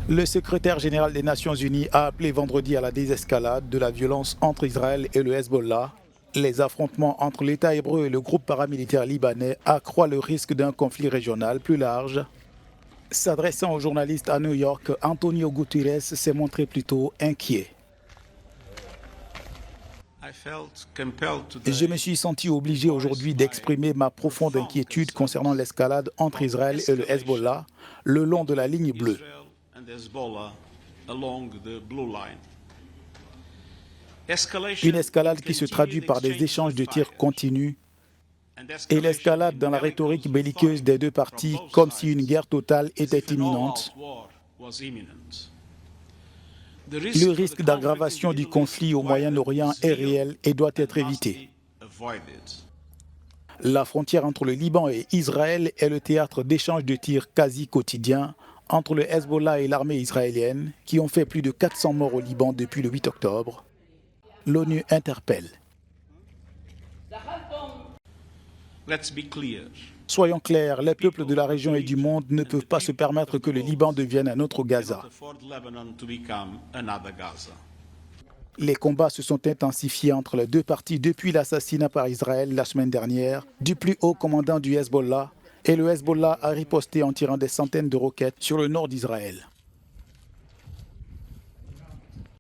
Le secrétaire général des Nations Unies a appelé vendredi à la désescalade de la violence entre Israël et le Hezbollah. Les affrontements entre l'État hébreu et le groupe paramilitaire libanais accroît le risque d'un conflit régional plus large. S'adressant aux journalistes à New York, Antonio Guterres s'est montré plutôt inquiet. Je me suis senti obligé aujourd'hui d'exprimer ma profonde inquiétude concernant l'escalade entre Israël et le Hezbollah le long de la ligne bleue. Une escalade qui se traduit par des échanges de tirs continus et l'escalade dans la rhétorique belliqueuse des deux parties comme si une guerre totale était imminente. Le risque d'aggravation du conflit au Moyen-Orient est réel et doit être évité. La frontière entre le Liban et Israël est le théâtre d'échanges de tirs quasi quotidiens entre le Hezbollah et l'armée israélienne, qui ont fait plus de 400 morts au Liban depuis le 8 octobre. L'ONU interpelle. Soyons clairs, les peuples de la région et du monde ne peuvent pas se permettre que le Liban devienne un autre Gaza. Les combats se sont intensifiés entre les deux parties depuis l'assassinat par Israël la semaine dernière du plus haut commandant du Hezbollah, et le Hezbollah a riposté en tirant des centaines de roquettes sur le nord d'Israël.